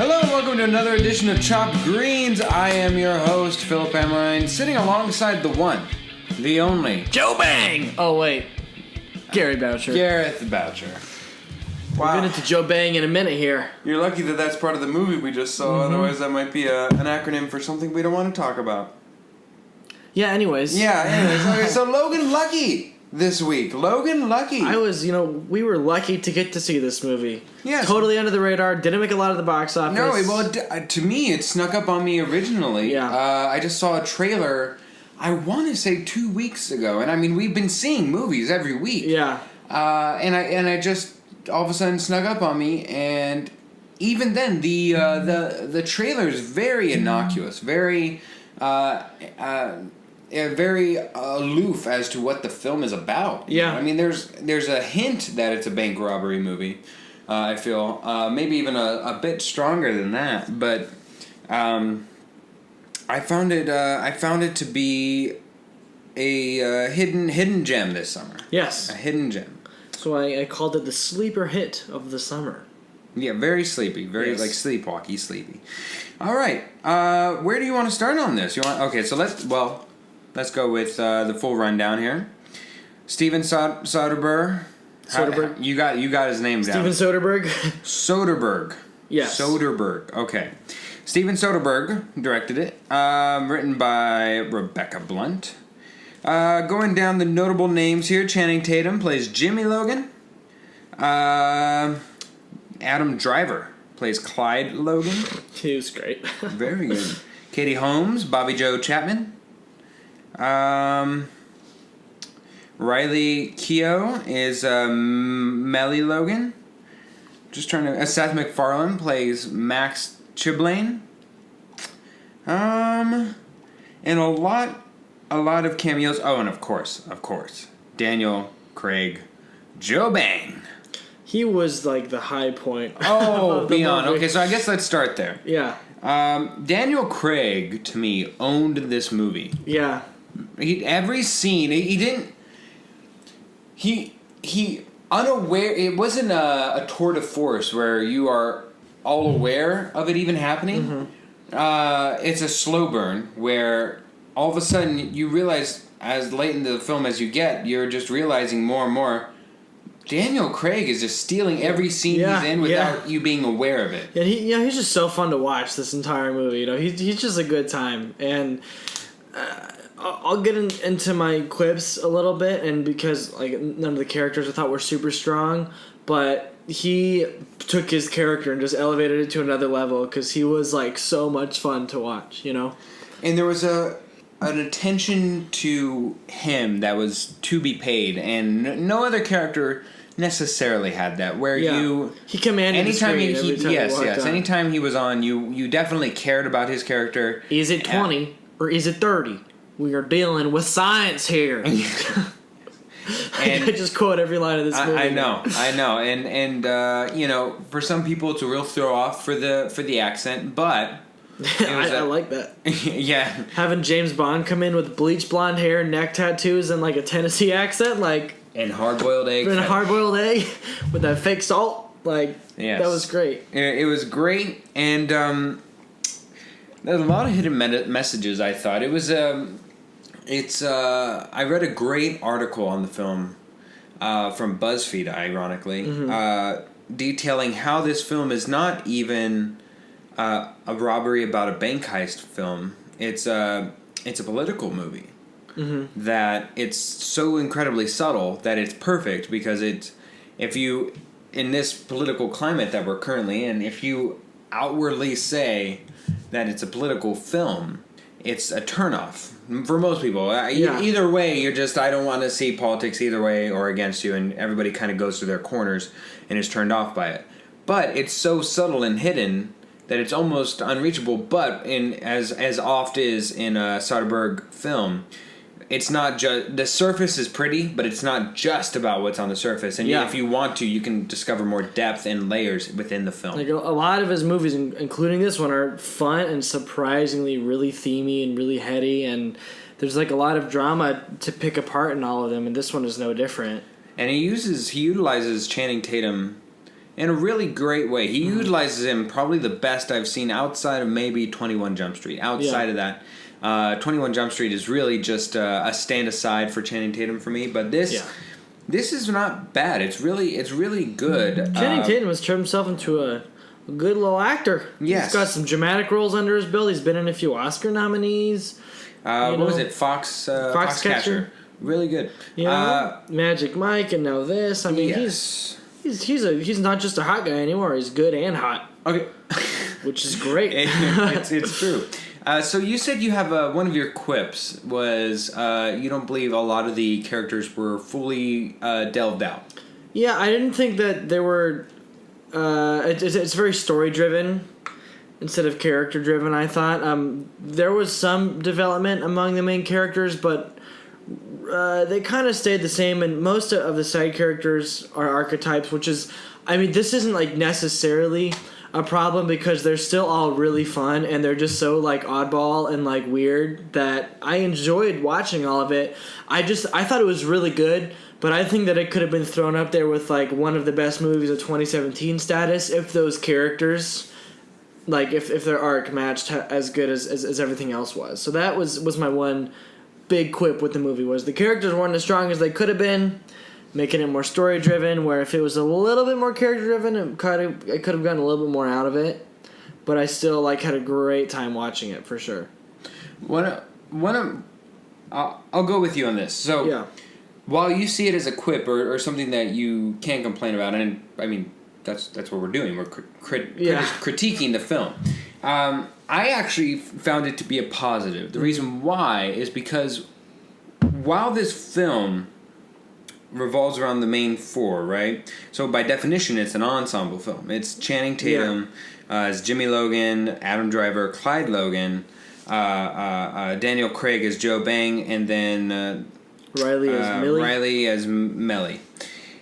Hello and welcome to another edition of Chopped Greens. I am your host, Philip Amrine, sitting alongside the one, the only, Joe Bang! Oh, wait. Gary Boucher. Gareth Boucher. Wow. We'll get into Joe Bang in a minute here. You're lucky that that's part of the movie we just saw, otherwise that might be an acronym for something we don't want to talk about. Yeah, anyways. Okay, so Logan Lucky this week. Logan Lucky. We were lucky to get to see this movie. Yes. Totally under the radar. Didn't make a lot of the box office. No, well, to me, it snuck up on me originally. Yeah. I just saw a trailer, I want to say 2 weeks ago. And I mean, we've been seeing movies every week. Yeah. And I just all of a sudden snuck up on me, and even then the trailer is very innocuous, very very aloof as to what the film is about. Yeah. I mean, there's a hint that it's a bank robbery movie. I feel maybe even a bit stronger than that, but I found it to be a hidden gem this summer. Yes. A hidden gem. So I called it the sleeper hit of the summer. Yeah, very sleepy, very like sleepwalky, sleepy. All right, where do you want to start on this? So let's go with the full rundown here. Steven Soderbergh. Soderbergh. You got his name down. Steven Soderbergh. Soderbergh. Yes. Soderbergh. Okay. Steven Soderbergh directed it. Written by Rebecca Blunt. Going down the notable names here, Channing Tatum plays Jimmy Logan. Adam Driver plays Clyde Logan. He was great. Very good. Katie Holmes, Bobby Joe Chapman. Riley Keough is Melly Logan. Just trying to. Seth MacFarlane plays Max Chiblain. And a lot of cameos. Oh, and of course, Daniel Craig, Joe Bang. He was like the high point. Oh, beyond. Okay, so I guess let's start there. Yeah. Daniel Craig, to me, owned this movie. Yeah. Every scene, he unaware. It wasn't a tour de force where you are all aware of it even happening. Mm-hmm. It's a slow burn where all of a sudden you realize, as late into the film as you get, you're just realizing more and more, Daniel Craig is just stealing every scene he's in without you being aware of it. Yeah, he's just so fun to watch this entire movie. He's just a good time, and I'll get into my quips a little bit, and because none of the characters I thought were super strong, but he took his character and just elevated it to another level because he was so much fun to watch. And there was an attention to him that was to be paid, and no other character necessarily had that. Where he commanded anytime the screen every time he walked on. Anytime he was on, you definitely cared about his character. Is it 20 or is it 30? We are dealing with science here. And I just quote every line of this movie. I know, and for some people it's a real throw off for the accent, but. I like that. Yeah. Having James Bond come in with bleach blonde hair, neck tattoos, and a Tennessee accent, and hard-boiled egg. And a hard-boiled egg with that fake salt, yes. That was great. It was great, and there's a lot of hidden messages. I thought it was. I read a great article on the film from BuzzFeed, ironically, detailing how this film is not even a robbery about a bank heist film. It's a political movie. Mm-hmm. That it's so incredibly subtle that it's perfect because if you, in this political climate that we're currently in, if you outwardly say that it's a political film, it's a turnoff for most people. Either way, you're just, I don't want to see politics either way or against you, and everybody kind of goes to their corners and is turned off by it. But it's so subtle and hidden that it's almost unreachable. But as oft is in a Soderbergh film, it's not just, the surface is pretty, but it's not just about what's on the surface. And if you want to, you can discover more depth and layers within the film. A lot of his movies, including this one, are fun and surprisingly really themey and really heady, and there's a lot of drama to pick apart in all of them, and this one is no different. And he utilizes Channing Tatum in a really great way. He utilizes him probably the best I've seen outside of maybe 21 Jump Street. Outside of that, 21 Jump Street is really just a stand aside for Channing Tatum for me. But this is not bad. It's really good. Channing Tatum has turned himself into a good little actor. Yes. He's got some dramatic roles under his belt. He's been in a few Oscar nominees. What was it? Foxcatcher. Really good. Magic Mike, and now this. I mean, he's not just a hot guy anymore. He's good and hot. Okay. Which is great. It's true. So you said you have one of your quips was you don't believe a lot of the characters were fully delved out. Yeah, I didn't think that there were. It's very story driven instead of character driven. I thought there was some development among the main characters, but they kind of stayed the same. And most of the side characters are archetypes, which is, I mean, this isn't like necessarily a problem because they're still all really fun and they're just so like oddball and like weird that I enjoyed watching all of it. I thought it was really good, but I think that it could have been thrown up there with like one of the best movies of 2017 status if those characters, like if their arc matched as good as everything else was. So that was my one big quip with the movie, was the characters weren't as strong as they could have been, making it more story driven, where if it was a little bit more character driven, I could have gotten a little bit more out of it. But I still like had a great time watching it for sure. I'll go with you on this. So yeah. While you see it as a quip or something that you can't complain about, and I mean that's what we're doing. We're critiquing the film. I actually found it to be a positive. The reason why is because while this film revolves around the main four, right? So by definition, it's an ensemble film. It's Channing Tatum as Jimmy Logan, Adam Driver, Clyde Logan, Daniel Craig as Joe Bang, and then Riley as Melly.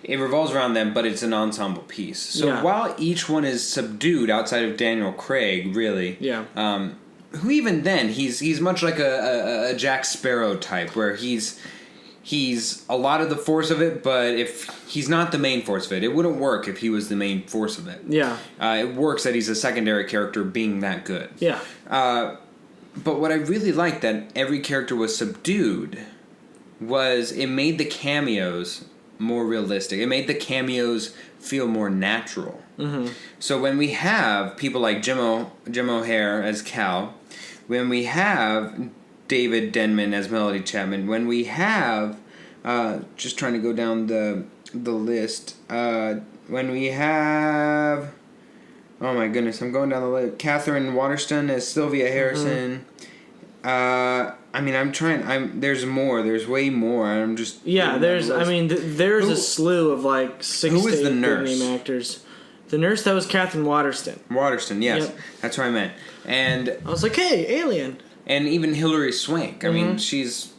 It revolves around them, but it's an ensemble piece. So while each one is subdued outside of Daniel Craig, really, who even then, he's much like a Jack Sparrow type, where he's a lot of the force of it, but if he's not the main force of it, it wouldn't work if he was the main force of it. Yeah. It works that he's a secondary character being that good. Yeah. But what I really liked that every character was subdued was it made the cameos more realistic. It made the cameos feel more natural. Mm-hmm. So when we have people like Jim O'Hare as Cal, when we have David Denman as Melody Chapman, when we have just trying to go down the list, when we have, oh my goodness, I'm going down the list, Catherine Waterston as Sylvia Harrison. Mm-hmm. I mean, there's more. There's way more. I'm just... Yeah, there's a slew of like 6 to 8 big name actors. The nurse, that was Catherine Waterston. Waterston, yes. Yep. That's what I meant. And I was like, hey, Alien. And even Hilary Swank. I mean, she's...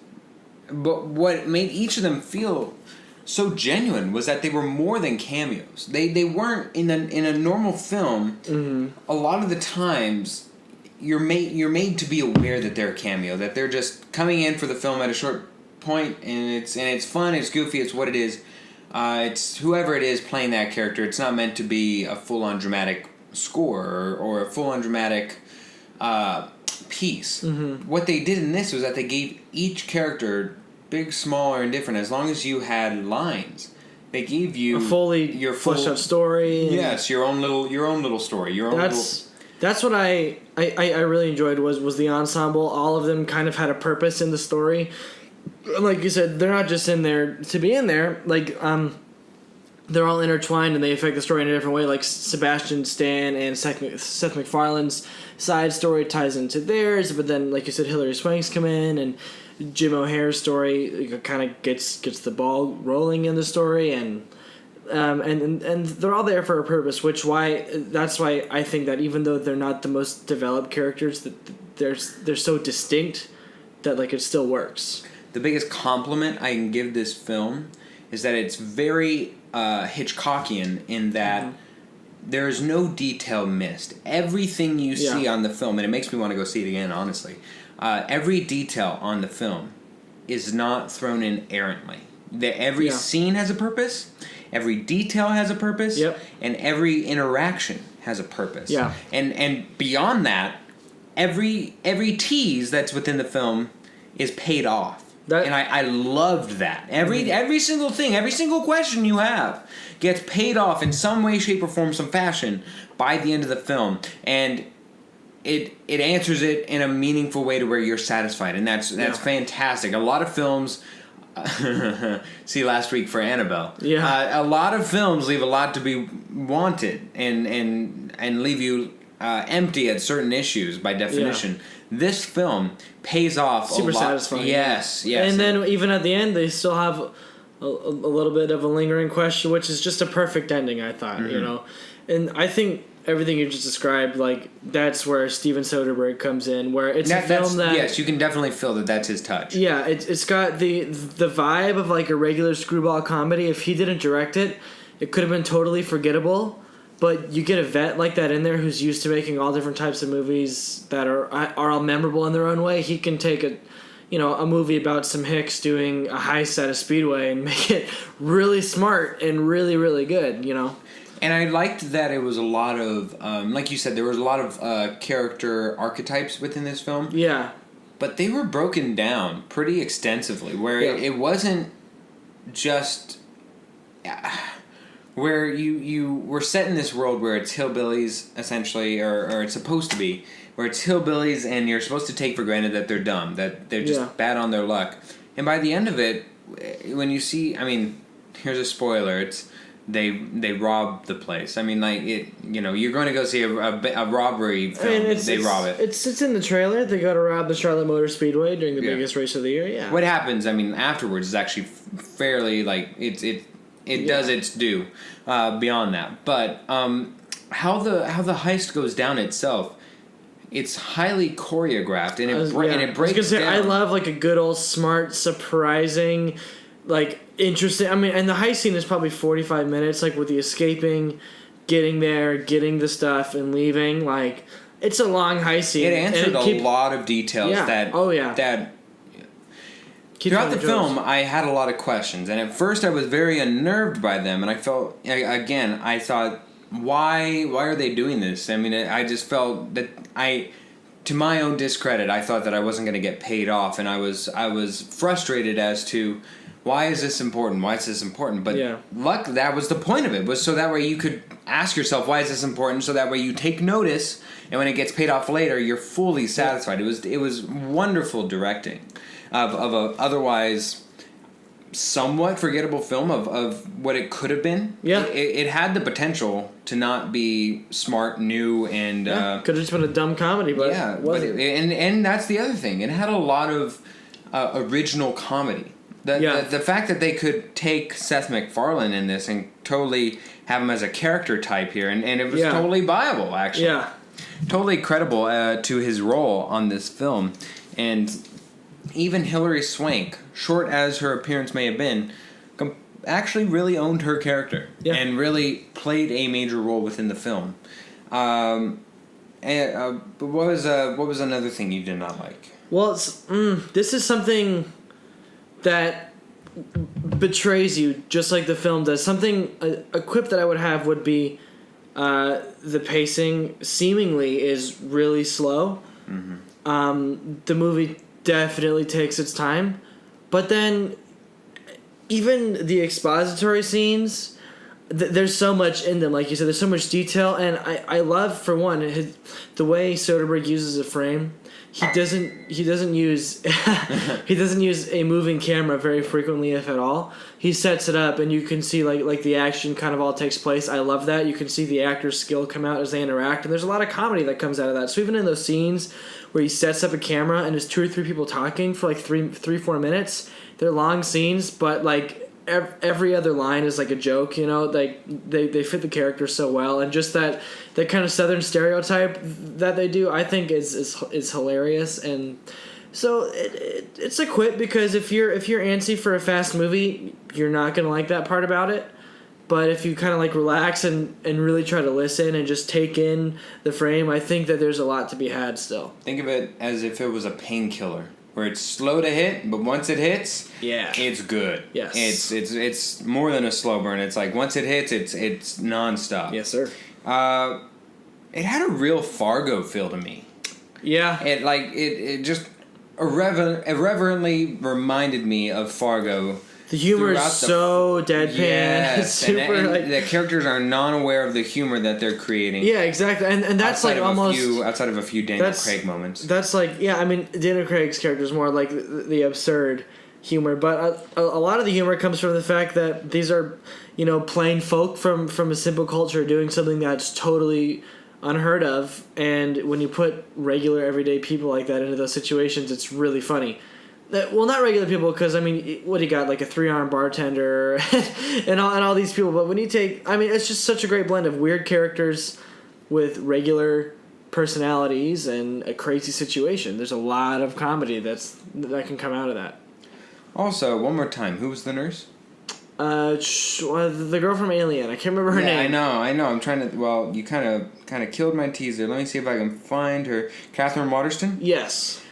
But what made each of them feel so genuine was that they were more than cameos. They weren't... In a normal film, a lot of the times... You're made to be aware that they're a cameo, that they're just coming in for the film at a short point, and it's fun, it's goofy, it's what it is. It's whoever it is playing that character. It's not meant to be a full-on dramatic score or a full-on dramatic piece. Mm-hmm. What they did in this was that they gave each character, big, small, or indifferent, as long as you had lines, they gave you your fleshed out story. Yes, your own little story. That's what I really enjoyed was the ensemble. All of them kind of had a purpose in the story. Like you said, they're not just in there to be in there. Like they're all intertwined and they affect the story in a different way. Like Sebastian Stan and Seth MacFarlane's side story ties into theirs, but then, like you said, Hilary Swank's come in, and Jim O'Hare's story kind of gets the ball rolling in the story, and they're all there for a purpose. That's why I think that even though they're not the most developed characters, that they're so distinct that like it still works. The biggest compliment I can give this film is that it's very Hitchcockian in that there is no detail missed. Everything you see on the film, and it makes me want to go see it again, honestly. Every detail on the film is not thrown in errantly. Every scene has a purpose, every detail has a purpose, Yep. and every interaction has a purpose. Yeah. And beyond that, every tease that's within the film is paid off. And I loved that. Every single thing, every single question you have gets paid off in some way, shape, or form, some fashion by the end of the film. And it answers it in a meaningful way to where you're satisfied. And that's fantastic. A lot of films... see last week for Annabelle. Yeah. A lot of films leave a lot to be wanted and leave you empty at certain issues by definition. This film pays off super a lot. satisfying. Yes. And then even at the end, they still have a little bit of a lingering question, which is just a perfect ending, I thought. You know, and I think everything you just described, like, that's where Steven Soderbergh comes in, where it's a film that... Yes, you can definitely feel that that's his touch. Yeah, it's got the vibe of, like, a regular screwball comedy. If he didn't direct it, it could have been totally forgettable, but you get a vet like that in there who's used to making all different types of movies that are all memorable in their own way. He can take a movie about some hicks doing a heist at a speedway and make it really smart and really, really good, you know? And I liked that it was a lot of, like you said, there was a lot of character archetypes within this film. Yeah. But they were broken down pretty extensively, where it wasn't just... where you were set in this world where it's hillbillies, essentially, or it's supposed to be, where it's hillbillies and you're supposed to take for granted that they're dumb, that they're just bad on their luck. And by the end of it, when you see... I mean, here's a spoiler, it's... They rob the place. I mean, like, you're going to go see a robbery film. They rob it. It's in the trailer. They go to rob the Charlotte Motor Speedway during the biggest race of the year. Yeah. What happens? I mean, afterwards is actually fairly, like, it does its due beyond that. But how the heist goes down itself, it's highly choreographed and it breaks down. I love, like, a good old smart, surprising, like, interesting. I mean, and the heist scene is probably 45 minutes, like, with the escaping, getting there, getting the stuff, and leaving. Like, it's a long heist scene. It answered a lot of details that throughout the film, I had a lot of questions, and at first I was very unnerved by them, and I felt, again, I thought, why are they doing this? I mean, I just felt that to my own discredit, I thought that I wasn't going to get paid off, and I was frustrated as to why is this important? Why is this important? But that was the point of it, was so that way you could ask yourself, why is this important? So that way you take notice, and when it gets paid off later, you're fully satisfied. It was wonderful directing of a otherwise somewhat forgettable film of what it could have been. Yeah. It had the potential to not be smart, new, and... could have just been a dumb comedy, but it wasn't. And that's the other thing. It had a lot of original comedy. The fact that they could take Seth MacFarlane in this and totally have him as a character type here, and it was totally viable, actually. Yeah. Totally credible to his role on this film. And even Hilary Swank, short as her appearance may have been, actually really owned her character and really played a major role within the film. But what was another thing you did not like? Well, this is something that betrays you, just like the film does. A quip that I would have would be the pacing seemingly is really slow. Mm-hmm. The movie definitely takes its time, but then even the expository scenes, there's so much in them. Like you said, there's so much detail, and I love, for one, the way Soderbergh uses a frame. He doesn't use a moving camera very frequently, if at all. He sets it up, and you can see like the action kind of all takes place. I love that. You can see the actor's skill come out as they interact, and there's a lot of comedy that comes out of that. So even in those scenes where he sets up a camera and there's 2 or 3 people talking for like 3-4 minutes, they're long scenes, but like every other line is like a joke, you know. Like they fit the character so well, and just that kind of Southern stereotype that they do, I think is hilarious. And so it's a quip, because if you're antsy for a fast movie, you're not gonna like that part about it. But if you kind of like relax and really try to listen and just take in the frame, I think that there's a lot to be had still. Think of it as if it was a painkiller. where it's slow to hit, but once it hits, it's good. Yes. It's more than a slow burn. It's like once it hits, it's nonstop. Yes, sir. It had a real Fargo feel to me. Yeah. It just irreverently reminded me of Fargo. The humor is so deadpan. Yes, super, and the characters are non-aware of the humor that they're creating. Yeah, exactly, and that's outside like almost outside of a few Daniel Craig moments. That's like I mean Daniel Craig's character is more like the absurd humor, but a lot of the humor comes from the fact that these are plain folk from a simple culture doing something that's totally unheard of, and when you put regular everyday people like that into those situations, it's really funny. Well, not regular people, because, I mean, what do you got, like a 3-arm bartender and all these people, but when you take, I mean, it's just such a great blend of weird characters with regular personalities and a crazy situation. There's a lot of comedy that can come out of that. Also, one more time, who was the nurse? The girl from Alien. I can't remember her name. I know. I'm trying to. Well, you kind of killed my teaser. Let me see if I can find her. Catherine Waterston. Yes.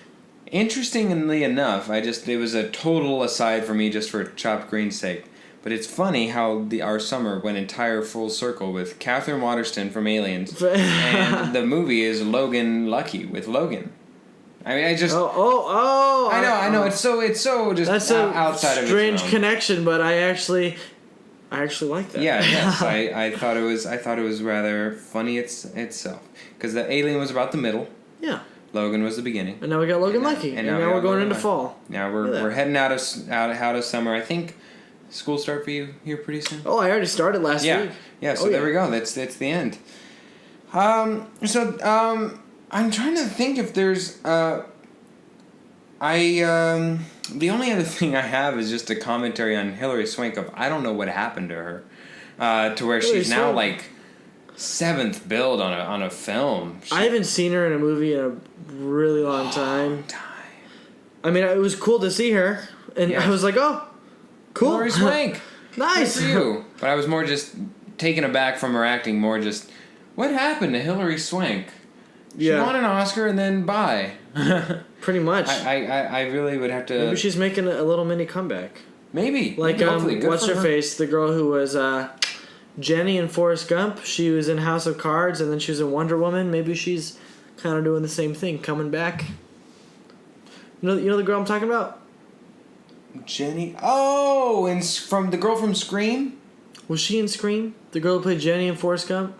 Interestingly enough, it was a total aside for me, just for chopped green's sake. But it's funny how our summer went entire full circle with Catherine Waterston from Aliens, and the movie is Logan Lucky with Logan. I mean, I just. I know. It's so just that's outside of a strange connection, but I actually like that. Yeah, yes, I thought it was rather funny itself, because the Alien was about the middle. Yeah. Logan was the beginning. And now we got Logan Lucky, and now we're going into fall. Now we're heading out of summer. I think school start for you here pretty soon. Oh, I already started last week. Yeah. So there we go. That's the end. I'm trying to think if there's the only other thing I have is just a commentary on Hilary Swank of I don't know what happened to her, to where she's now like 7th build on a film. I haven't seen her in a movie in a really long time. I mean, it was cool to see her, and I was like, oh, cool. Hilary Swank. Nice. Good for you. But I was more just taken aback from her acting, more just, what happened to Hilary Swank? She won an Oscar and then bye. Pretty much. I really would have to... Maybe she's making a little mini comeback. Maybe. Like, what's her face? The girl who was Jenny in Forrest Gump. She was in House of Cards, and then she was in Wonder Woman. Maybe she's kind of doing the same thing, coming back. You know the girl I'm talking about? Jenny? Oh, and from the girl from Scream? Was she in Scream? The girl who played Jenny in Forrest Gump?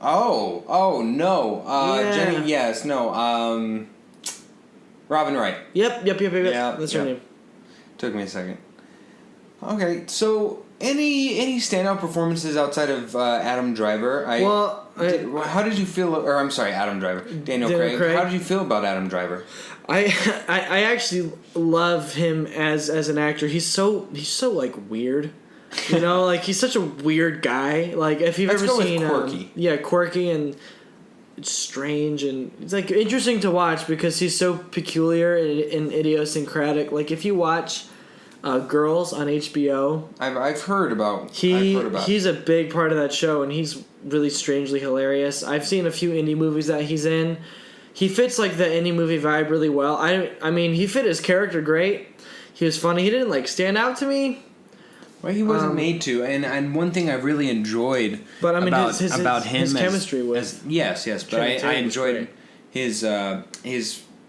Oh, no. Jenny, yes, no. Robin Wright. Yep. That's her name. Took me a second. Okay, so any standout performances outside of Adam Driver? How did you feel? Or I'm sorry, Adam Driver, Daniel Craig. How did you feel about Adam Driver? I actually love him as an actor. He's so like weird. Like he's such a weird guy. Like if you've ever seen quirky. Quirky and strange, and it's like interesting to watch because he's so peculiar and idiosyncratic. Like if you watch Girls on HBO, I've heard about. He's a big part of that show, and he's really strangely hilarious. I've seen a few indie movies that he's in. He fits like the indie movie vibe really well. I mean, he fit his character great. He was funny. He didn't like stand out to me. Well, he wasn't made to, and one thing I really enjoyed about him his chemistry was yes, but I enjoyed his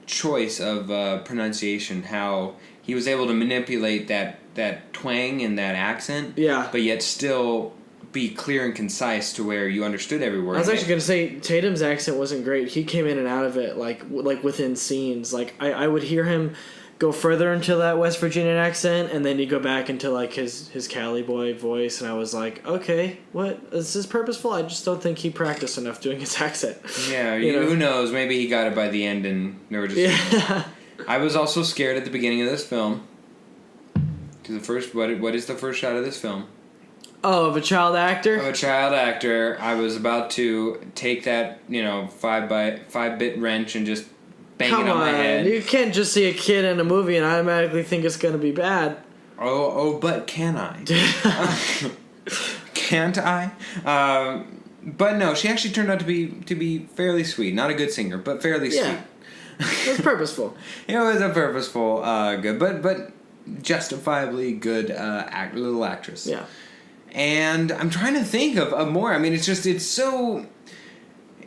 choice of pronunciation, how he was able to manipulate that twang and that accent, but yet still be clear and concise to where you understood every word. I was actually going to say Tatum's accent wasn't great. He came in and out of it like within scenes. Like I would hear him go further into that West Virginian accent, and then he'd go back into like his Cali boy voice, and I was like, okay, what is this purposeful? I just don't think he practiced enough doing his accent. Yeah, who knows? Maybe he got it by the end, and they were just. Yeah. I was also scared at the beginning of this film. To the first, what is the first shot of this film? Oh, of a child actor. Of a child actor. I was about to take that 5-bit wrench and just. Come on, my head. You can't just see a kid in a movie and automatically think it's going to be bad. Oh, but can I? Can't I? But no, she actually turned out to be fairly sweet. Not a good singer, but fairly sweet. It was purposeful. It was a purposeful, good, but justifiably good little actress. Yeah. And I'm trying to think of more. I mean, it's so...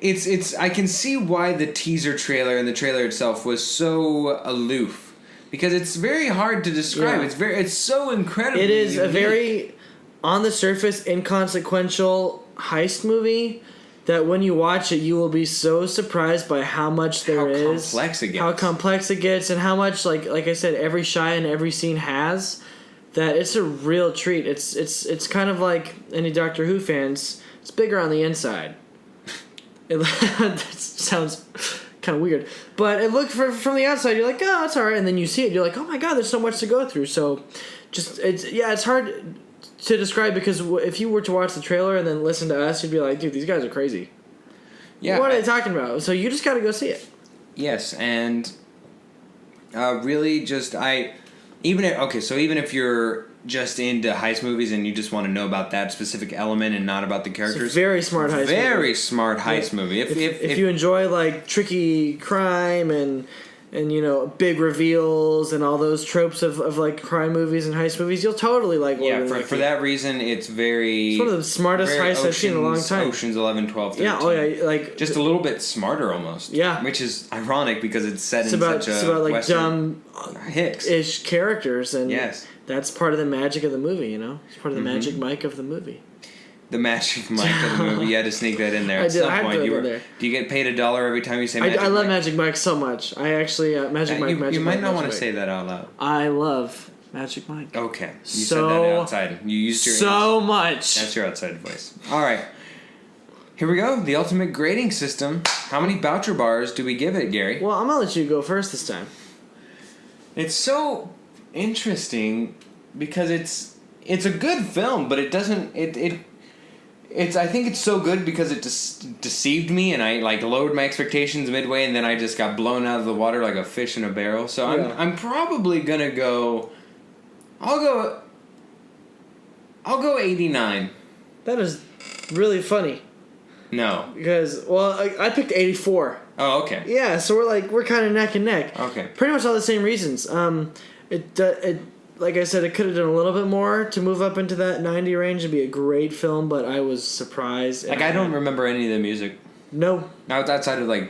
It's I can see why the teaser trailer and the trailer itself was so aloof. Because it's very hard to describe. Yeah. It's so incredible. It is unique. a very, on the surface, inconsequential heist movie that when you watch it, you will be so surprised by how much there is. How complex it gets. How complex it gets, and how much, like I said, every shot and every scene has, that it's a real treat. It's kind of like any Doctor Who fans, it's bigger on the inside. That sounds kind of weird, but it looked from the outside, you're like, oh, it's alright, and then you see it, you're like, oh my god, there's so much to go through. So it's hard to describe, because if you were to watch the trailer and then listen to us, you'd be like, dude, these guys are crazy. Yeah, what are they talking about? So you just got to go see it. Yes, and really just even if you're just into heist movies and you just want to know about that specific element and not about the characters, it's a very smart heist movie. Very smart heist movie. If you enjoy like tricky crime and big reveals and all those tropes of like crime movies and heist movies, you'll totally like Logan. Yeah, for that reason, it's one of the smartest heists I've seen in a long time. Oceans 11, 12, 13. Yeah, oh yeah, like just a little bit smarter almost. Yeah, which is ironic because it's set in such a like Western dumb Hicks-ish characters, and yes, that's part of the magic of the movie. It's part of the magic mic of the movie. The Magic Mike of the movie. You had to sneak that in there at some point. Do you get paid $1 every time you say Magic Mike? I love Magic Mike so much. I actually Magic Mike. You might not want to say that out loud. I love Magic Mike. Okay, you said that outside. You used your so much. That's your outside voice. All right, here we go. The ultimate grading system. How many Boucher bars do we give it, Gary? Well, I'm gonna let you go first this time. It's so interesting because it's a good film, but it doesn't I think it's so good because it deceived me, and I lowered my expectations midway, and then I just got blown out of the water like a fish in a barrel. So I'm probably gonna go. I'll go 89. That is really funny. No, because I picked 84. Oh, okay. Yeah, so we're kind of neck and neck. Okay. Pretty much all the same reasons. It like I said, it could have done a little bit more to move up into that 90 range and be a great film, but I was surprised. I don't remember any of the music. No. Now outside of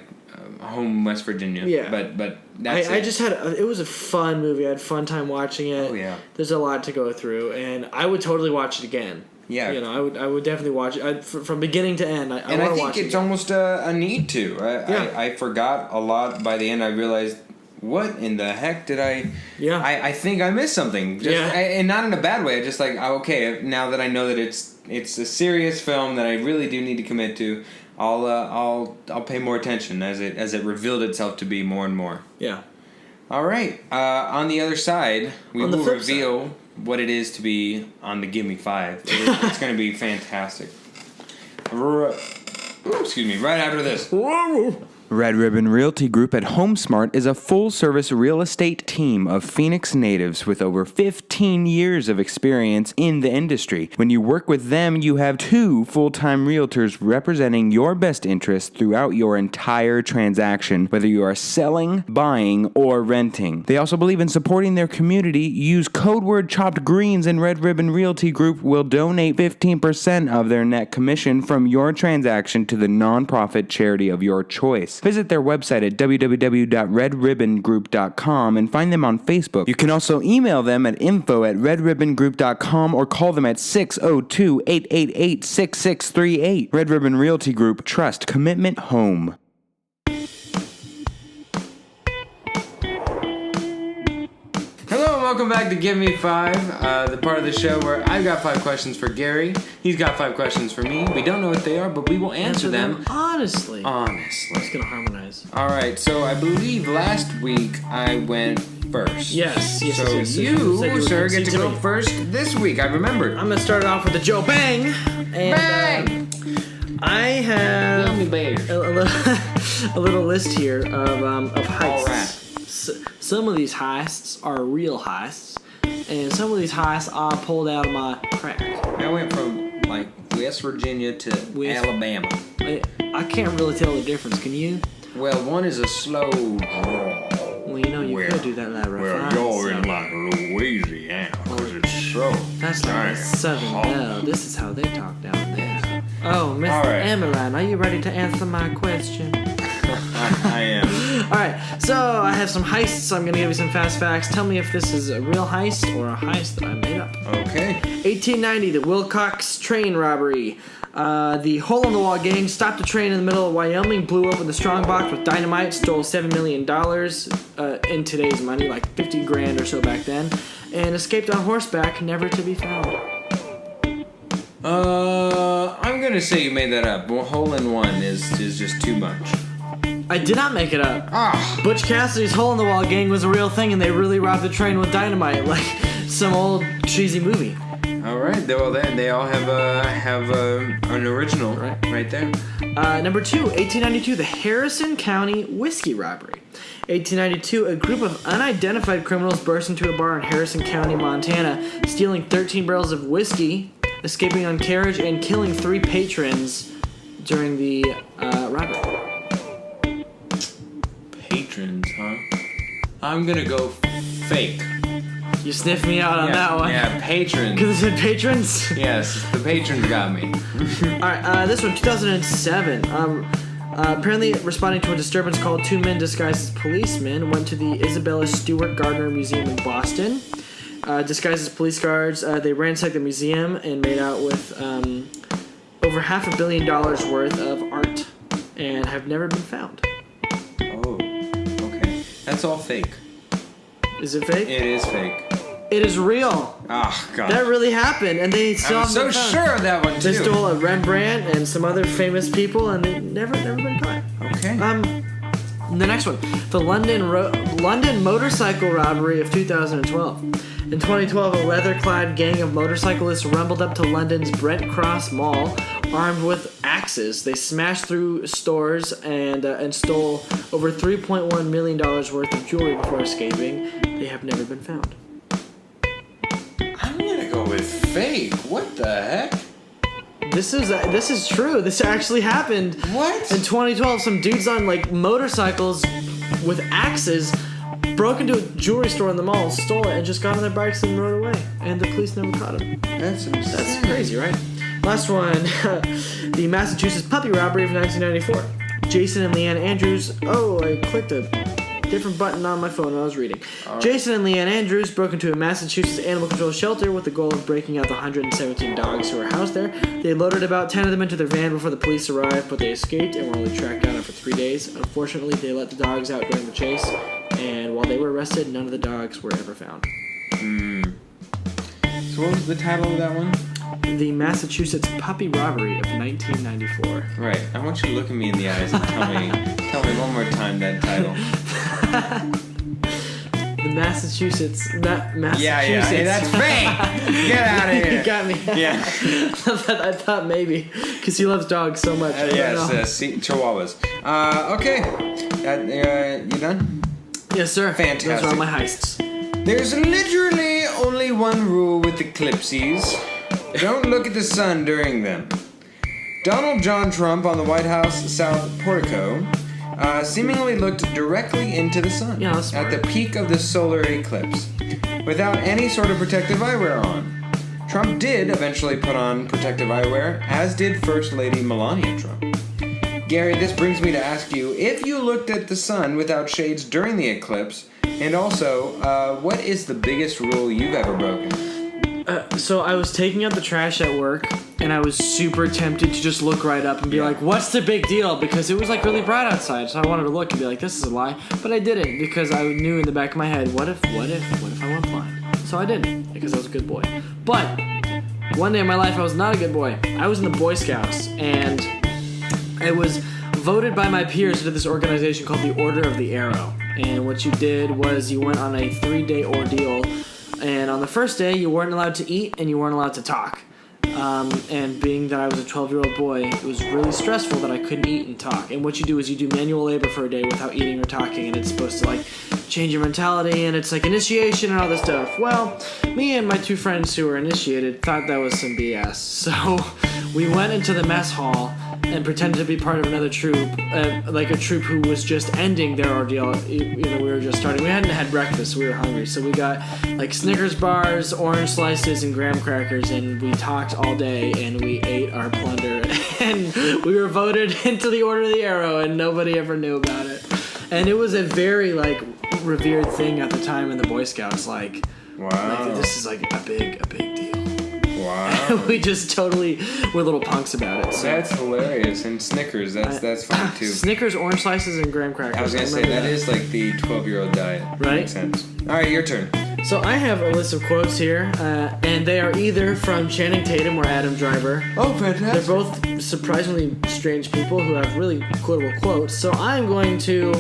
home West Virginia. Yeah. But that's I just it was a fun movie. I had a fun time watching it. Oh yeah. There's a lot to go through, and I would totally watch it again. Yeah. I would definitely watch it from beginning to end. I think it's almost a need to. I forgot a lot by the end. I realized, what in the heck did I... Yeah. I think I missed something. And not in a bad way. Just okay, now that I know that it's a serious film that I really do need to commit to, I'll pay more attention as it revealed itself to be more and more. Yeah. All right. On the other side, we will reveal what it is to be on the Gimme 5. It's going to be fantastic. Excuse me. Right after this. Red Ribbon Realty Group at HomeSmart is a full-service real estate team of Phoenix natives with over 15 years of experience in the industry. When you work with them, you have 2 full-time realtors representing your best interests throughout your entire transaction, whether you are selling, buying, or renting. They also believe in supporting their community. Use code word chopped greens and Red Ribbon Realty Group will donate 15% of their net commission from your transaction to the nonprofit charity of your choice. Visit their website at www.redribbongroup.com and find them on Facebook. You can also email them at info@redribbongroup.com or call them at 602-888-6638. Red Ribbon Realty Group. Trust. Commitment. Home. Hello and welcome back to Give Me 5, the part of the show where I've got 5 questions for Gary. He's got 5 questions for me. We don't know what they are, but we will answer them honestly. It's gonna harmonize. All right, so I believe last week I went first. Yes. You, sir, get to go first this week. I remembered. I'm gonna start off with the Joe Bang. And, I have a little list here of heists. All right. Some of these heists are real heists, and some of these heists I pulled out of my crack. I went from West Virginia to Alabama. I can't really tell the difference. Can you? Well, one is a slow draw. Well, you know, you could do that like Well, you're in like Louisiana, because it's so. That's like a southern belle. This is how they talk down there. Oh, Miss Emmeline, are you ready to answer my question? I am. Alright, so I have some heists. I'm going to give you some fast facts. Tell me if this is a real heist or a heist that I made up. Okay. 1890, the Wilcox train robbery. The hole-in-the-wall gang stopped a train in the middle of Wyoming, blew open the strongbox with dynamite, stole $7 million in today's money, like 50 grand or so back then, and escaped on horseback, never to be found. I'm gonna say you made that up. Well, hole-in-one is just too much. I did not make it up. Butch Cassidy's hole-in-the-wall gang was a real thing, and they really robbed the train with dynamite, like some old cheesy movie. All right. Well, then they all have an original right there. Number 2, 1892, the Harrison County whiskey robbery. 1892, a group of unidentified criminals burst into a bar in Harrison County, Montana, stealing 13 barrels of whiskey, escaping on carriage, and killing 3 patrons during the robbery. Patrons, huh? I'm gonna go fake. You sniffed me out on that one. Yeah, patrons. Because it said patrons? Yes, the patrons got me. Alright, this one, 2007. Apparently responding to a disturbance called 2 men disguised as policemen went to the Isabella Stewart Gardner Museum in Boston. Disguised as police guards, they ransacked the museum and made out with over $500 million worth of art and have never been found. Oh, okay. That's all fake. Is it fake? It is fake. It is real. Oh, God. That really happened, and they still haven't been found. I'm so sure of that one, too. They stole a Rembrandt and some other famous people, and they never been caught. Okay. The next one. The London motorcycle robbery of 2012. In 2012, a leather-clad gang of motorcyclists rumbled up to London's Brent Cross Mall, armed with axes. They smashed through stores and stole over $3.1 million worth of jewelry before escaping. They have never been found. I'm gonna go with fake. What the heck? This is true. This actually happened. What? In 2012, some dudes on like motorcycles with axes broke into a jewelry store in the mall, stole it, and just got on their bikes and rode away. And the police never caught them. That's insane. That's crazy, right? Last one. The Massachusetts puppy robbery of 1994. Jason and Leanne Andrews. Oh, I clicked a different button on my phone when I was reading. Jason and Leanne Andrews broke into a Massachusetts animal control shelter with the goal of breaking out the 117 dogs who were housed there. They loaded about 10 of them into their van before the police arrived, but they escaped and were only tracked down after 3 days. Unfortunately, they let the dogs out during the chase, and while they were arrested, none of the dogs were ever found. So what was the title of that one? The Massachusetts puppy robbery of 1994. Right. I want you to look at me in the eyes and tell me one more time that title. The Massachusetts. Yeah. Hey, that's fake. Get out of here. You got me. Yeah. I thought maybe because he loves dogs so much. Yes. Chihuahuas. Okay. You done? Yes, sir. Fantastic. Those are all my heists. There's literally only one rule with eclipses. Don't look at the sun during them. Donald John Trump on the White House South Portico seemingly looked directly into the sun at the peak of the solar eclipse without any sort of protective eyewear on. Trump did eventually put on protective eyewear, as did First Lady Melania Trump. Gary, this brings me to ask you, if you looked at the sun without shades during the eclipse, and also, what is the biggest rule you've ever broken? So I was taking out the trash at work, and I was super tempted to just look right up and be like, what's the big deal? Because it was like really bright outside, so I wanted to look and be like, this is a lie. But I didn't, because I knew in the back of my head, what if I went blind? So I didn't, because I was a good boy. But one day in my life, I was not a good boy. I was in the Boy Scouts, and I was voted by my peers into this organization called the Order of the Arrow. And what you did was you went on a 3-day ordeal. And on the first day, you weren't allowed to eat and you weren't allowed to talk. And being that I was a 12-year-old boy, it was really stressful that I couldn't eat and talk. And what you do is you do manual labor for a day without eating or talking, and it's supposed to, like, change your mentality, and it's like initiation and all this stuff. Well, me and my 2 friends who were initiated thought that was some BS. So we went into the mess hall and pretended to be part of another troop, like a troop who was just ending their ordeal. We were just starting. We hadn't had breakfast, so we were hungry. So we got like Snickers bars, orange slices, and graham crackers, and we talked all day, and we ate our plunder, and we were voted into the Order of the Arrow, and nobody ever knew about it. And it was a very like revered thing at the time in the Boy Scouts. Like, wow, this is like a big deal. Wow. We just totally were little punks about it. So. That's hilarious. And Snickers, that's funny too. Snickers, orange slices, and graham crackers. I was going to say, that is like the 12-year-old diet. Right? Makes sense. All right, your turn. So I have a list of quotes here, and they are either from Channing Tatum or Adam Driver. Oh, fantastic. They're both surprisingly strange people who have really quotable quotes. So I'm going to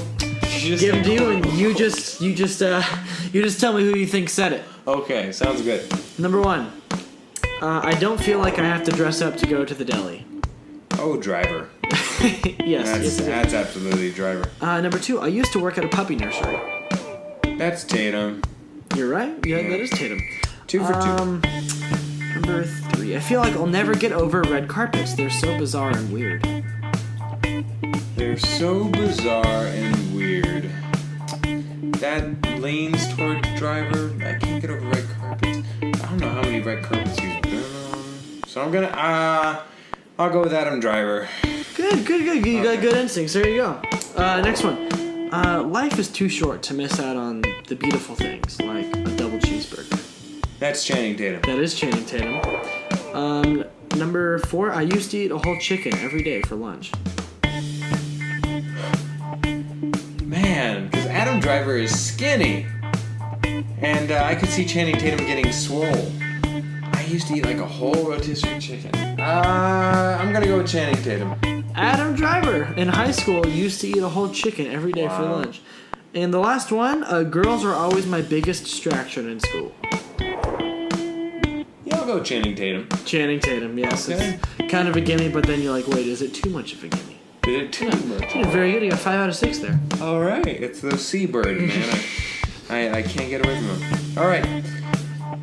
give them to you, and you just tell me who you think said it. Okay, sounds good. Number 1. I don't feel like I have to dress up to go to the deli. Oh, Driver. Yes. That's absolutely Driver. Number 2. I used to work at a puppy nursery. That's Tatum. You're right. Yeah, that is Tatum. 2 for 2. Number 3. I feel like I'll never get over red carpets. They're so bizarre and weird. They're so bizarre and weird. That leans toward Driver. I can't get over red carpets. I don't know how many red carpets he's been on. So I'm gonna, I'll go with Adam Driver. Good. You got good instincts. There you go. Next one. Life is too short to miss out on the beautiful things, like a double cheeseburger. That's Channing Tatum. That is Channing Tatum. Number 4. I used to eat a whole chicken every day for lunch. Man, because Adam Driver is skinny. And I could see Channing Tatum getting swole. I used to eat like a whole rotisserie chicken. I'm gonna go with Channing Tatum. Adam Driver in high school used to eat a whole chicken every day for lunch. And the last one, girls are always my biggest distraction in school. Yeah, I'll go with Channing Tatum. Channing Tatum, yes. Okay. It's kind of a gimme, but then you're like, wait, is it too much of a gimme? Did it too much? You did very good. You got 5 out of 6 there. All right, it's the seabird, man. I can't get away from him. All right.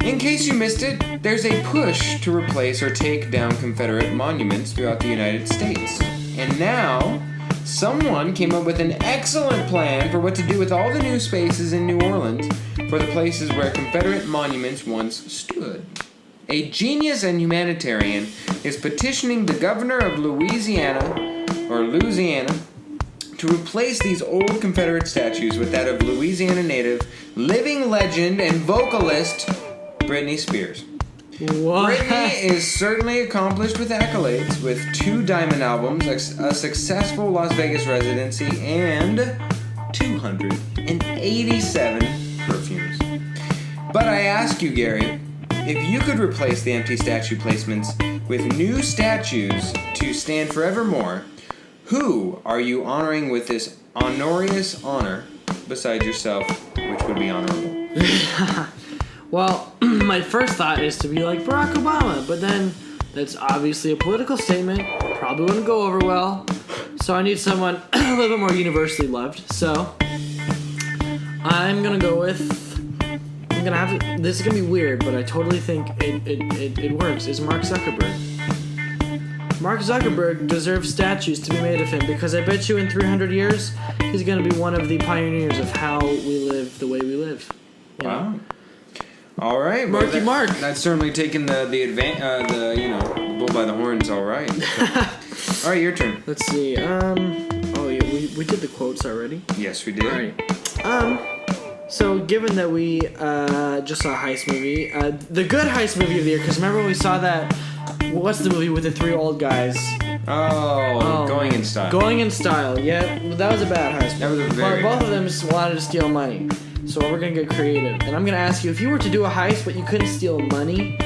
In case you missed it, there's a push to replace or take down Confederate monuments throughout the United States. And now, someone came up with an excellent plan for what to do with all the new spaces in New Orleans for the places where Confederate monuments once stood. A genius and humanitarian is petitioning the governor of Louisiana, to replace these old Confederate statues with that of Louisiana native, living legend, and vocalist Britney Spears. What? Britney is certainly accomplished with accolades, with 2 diamond albums, a successful Las Vegas residency, and 287 perfumes. But I ask you, Gary, if you could replace the empty statue placements with new statues to stand forevermore, who are you honoring with this honorious honor besides yourself, which would be honorable? Well, my first thought is to be like Barack Obama, but then that's obviously a political statement. Probably wouldn't go over well. So I need someone a little bit more universally loved. So I'm gonna go with. I'm gonna have to. This is gonna be weird, but I totally think it works. Is Mark Zuckerberg. Mark Zuckerberg deserves statues to be made of him because I bet you in 300 years he's going to be one of the pioneers of how we live the way we live. Wow. All right, Marky Mark. That's certainly taken the bull by the horns. All right. All right, your turn. Let's see. We did the quotes already. Yes, we did. All right. So given that we just saw a heist movie, the good heist movie of the year, because remember when we saw that. What's the movie with the 3 old guys? Going in Style. Going in Style, yeah. That was a bad heist. That was a very both of them just wanted to steal money. So we're going to get creative. And I'm going to ask you, if you were to do a heist but you couldn't steal money,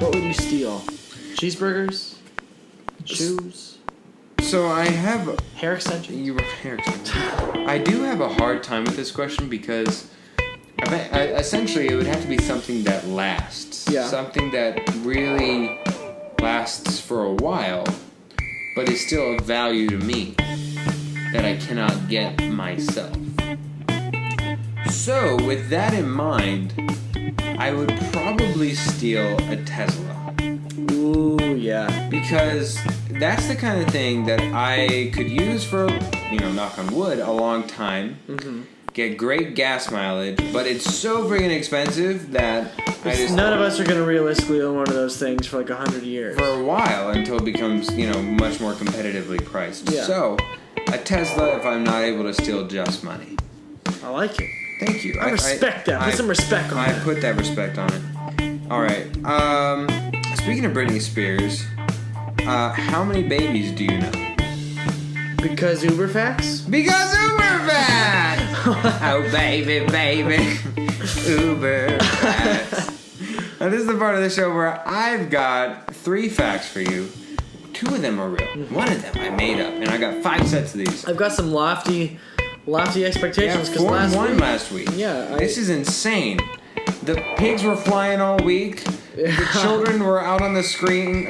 what would you steal? Cheeseburgers? Shoes? So I have... Hair extensions? Hair extensions. I do have a hard time with this question because... essentially, it would have to be something that lasts. Yeah. Something that really... lasts for a while, but is still of value to me that I cannot get myself. So, with that in mind, I would probably steal a Tesla. Ooh. Oh, yeah. Because that's the kind of thing that I could use for, knock on wood, a long time. Mm-hmm. Get great gas mileage, but it's so friggin' expensive that none of us are going to realistically own one of those things for like 100 years. For a while, until it becomes, much more competitively priced. Yeah. So, a Tesla if I'm not able to steal just money. I like it. Thank you. I respect that. Put some respect on that. I put that respect on it. Alright. Speaking of Britney Spears, how many babies do you know? Because Uber facts? Because Uber facts! Oh, baby. Uber facts. Now, this is the part of the show where I've got 3 facts for you. 2 of them are real. One of them I made up, and I got 5 sets of these. I've got some lofty expectations. Yeah, 4-1 last week. Yeah. This is insane. The pigs were flying all week. Yeah. The children were out on the street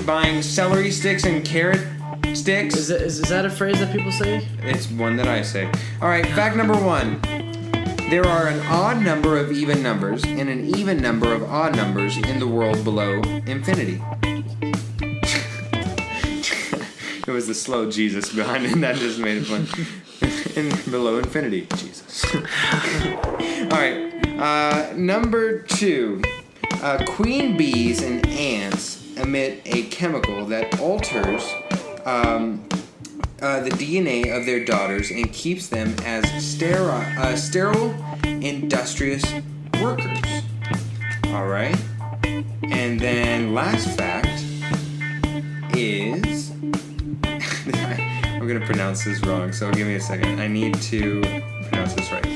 buying celery sticks and carrot sticks. Is that a phrase that people say? It's one that I say. All right, fact number 1. There are an odd number of even numbers and an even number of odd numbers in the world below infinity. It was the slow Jesus behind it that just made it fun. Below infinity, Jesus. All right, number 2. Queen bees and ants emit a chemical that alters the DNA of their daughters and keeps them as sterile, industrious workers. All right, and then last fact is I'm gonna pronounce this wrong, so give me a second. I need to pronounce this right.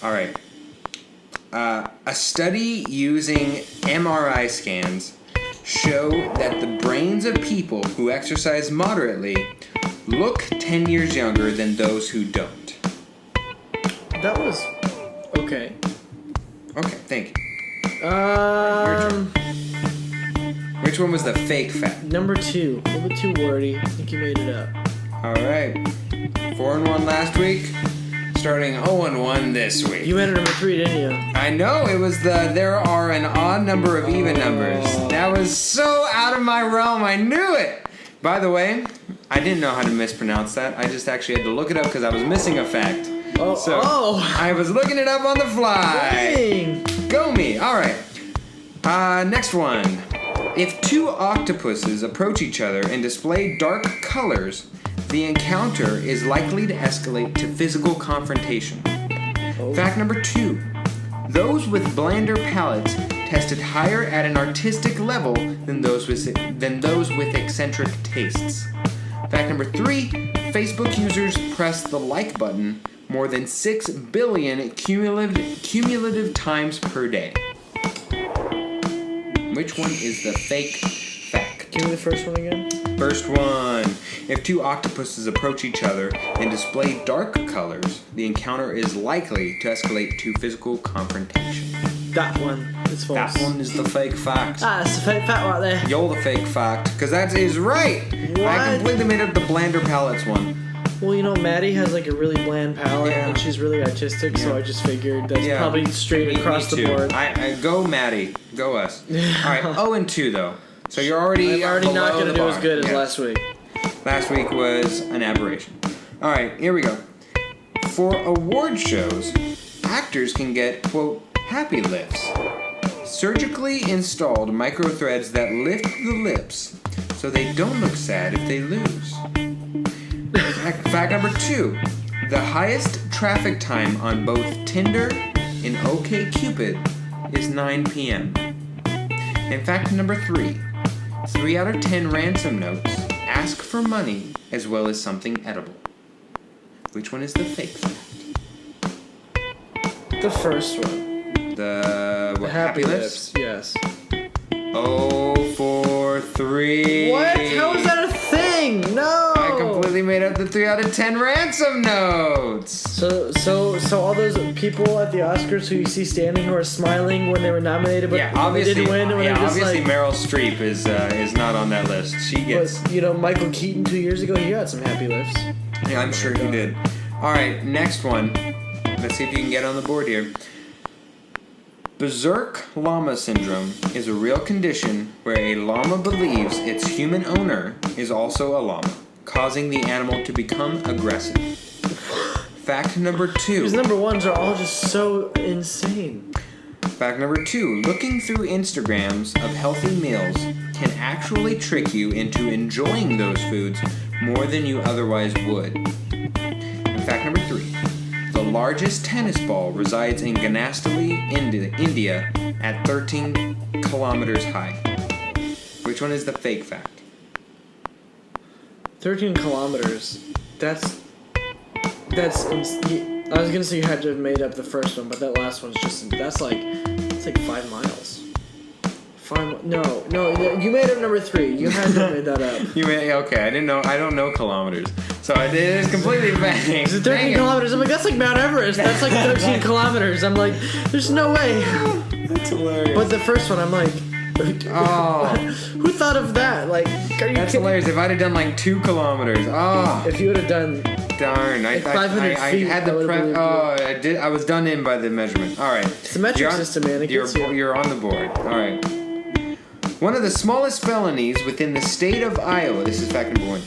All right. A study using MRI scans show that the brains of people who exercise moderately look 10 years younger than those who don't. That was okay. Okay, thank you. Your turn. Which one was the fake fact? Number 2. A little bit too wordy. I think you made it up. All right. 4-1 last week. Starting 0-1 this week. You entered number 3, didn't you? I know, it was there are an odd number of even numbers. That was so out of my realm, I knew it! By the way, I didn't know how to mispronounce that. I just actually had to look it up because I was missing a fact. I was looking it up on the fly. Dang. Go me! Alright. Next one. If 2 octopuses approach each other and display dark colors, the encounter is likely to escalate to physical confrontation. Oh. Fact number 2. Those with blander palates tested higher at an artistic level than those with eccentric tastes. Fact number 3. Facebook users press the like button more than 6 billion cumulative times per day. Which one is the fake fact? Give me the first one again. First one. If 2 octopuses approach each other and display dark colors, the encounter is likely to escalate to physical confrontation. That one is false. That one is the fake fact. That's the fake fact right there. You're the fake fact, because that is right. What? I completely made up the blander palettes one. Well, Maddie has like a really bland palette, and she's really artistic, so I just figured that's probably straight across the board. I go Maddie. Go us. All right, 0-2 though. So you're already I'm already not going to do bar. as good as last week. Last week was an aberration. All right, here we go. For award shows, actors can get, quote, happy lifts. Surgically installed micro threads that lift the lips so they don't look sad if they lose. Fact number 2. The highest traffic time on both Tinder and OkCupid is 9 p.m. And fact number 3. 3 out of 10 ransom notes ask for money as well as something edible. Which one is the fake fact? The first one. The happy lips? Yes. 0-4-3. What? How is that a thing? No! I completely made up the 3 out of 10 ransom notes. So all those people at the Oscars who you see standing who are smiling when they were nominated, but they didn't win. Obviously Meryl Streep is not on that list. She gets. But Michael Keaton 2 years ago, he had some happy lifts. Yeah, I'm sure he did. All right, next one. Let's see if you can get on the board here. Berserk llama syndrome is a real condition where a llama believes its human owner is also a llama, causing the animal to become aggressive. Fact number 2. These number ones are all just so insane. Fact number 2. Looking through Instagrams of healthy meals can actually trick you into enjoying those foods more than you otherwise would. And fact number 3. The largest tennis ball resides in Ganastali, India, at 13 kilometers high. Which one is the fake fact? 13 kilometers. That's. I was gonna say you had to have made up the first one, but that last one's just. It's like 5 miles. No, you made up number 3. You had to have made that up. Okay, I didn't know. I don't know kilometers. So it is completely fake. Is it 13 kilometers? I'm like, that's like Mount Everest. That's like 13 kilometers. I'm like, there's no way. That's hilarious. But the first one, I'm like, oh. Who thought of that? Like, are you That's kidding? hilarious. If I'd have done like 2 kilometers. Oh. If you would have done. Darn. Like 500 I feet, had the prep. Oh, I did. I was done in by the measurement. All right. It's a metric system, man. You're on the board. All right. One of the smallest felonies within the state of Iowa, this is fact number 1,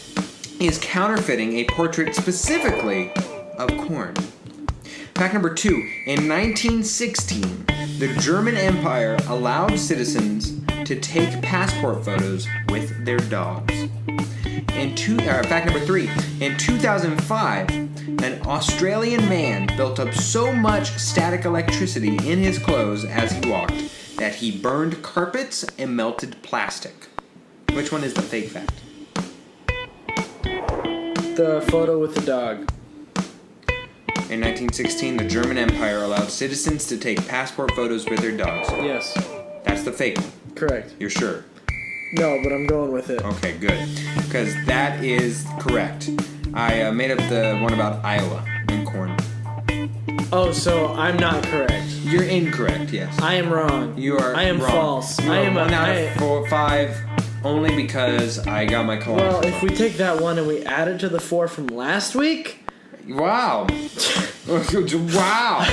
is counterfeiting a portrait specifically of corn. Fact number 2, in 1916, the German Empire allowed citizens to take passport photos with their dogs. Fact number 3, in 2005, an Australian man built up so much static electricity in his clothes as he walked that he burned carpets and melted plastic. Which one is the fake fact? The photo with the dog. In 1916, the German Empire allowed citizens to take passport photos with their dogs. Yes. That's the fake one. Correct. You're sure? No, but I'm going with it. Okay, good. Because that is correct. I made up the one about Iowa and corn. Oh, so I'm not correct. You're incorrect, yes. I am wrong. You are I am wrong. false. You I are am 1 out of 5 only because I got my kilometers. Well, if we take that one and we add it to the 4 from last week. Wow. Wow.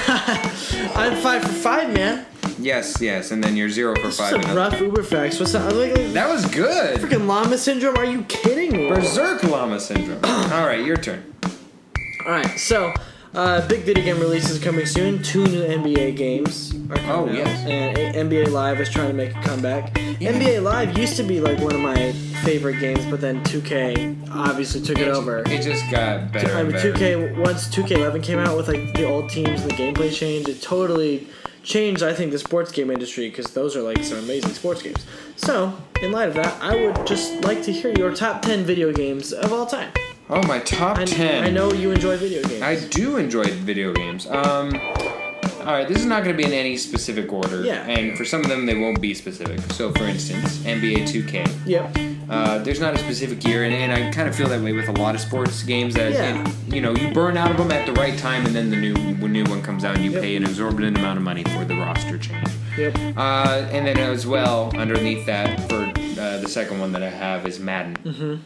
I'm 5 for 5, man. Yes, and then you're 0 for 5. Some rough Uber facts. What's that? That was good. Freaking llama syndrome? Are you kidding me? Berserk llama syndrome. All right, your turn. All right, so big video game releases coming soon. 2 new NBA games are coming out. Yes. And NBA Live is trying to make a comeback. Yeah. NBA Live used to be like one of my favorite games, but then 2K obviously took it over. It just got better and better. 2K, once 2K11 came out with like the old teams and the gameplay changed, it totally changed, I think, the sports game industry, because those are like some amazing sports games. So, in light of that, I would just like to hear your top 10 video games of all time. Oh, my top 10. I know you enjoy video games. I do enjoy video games. Alright, this is not going to be in any specific order. Yeah. And for some of them, they won't be specific. So, for instance, NBA 2K. Yep. There's not a specific year, and I kind of feel that way with a lot of sports games that, you burn out of them at the right time, and then the new one comes out, and you pay an exorbitant amount of money for the roster change. Yep. And then as well, underneath that, for the second one that I have is Madden. Mm-hmm.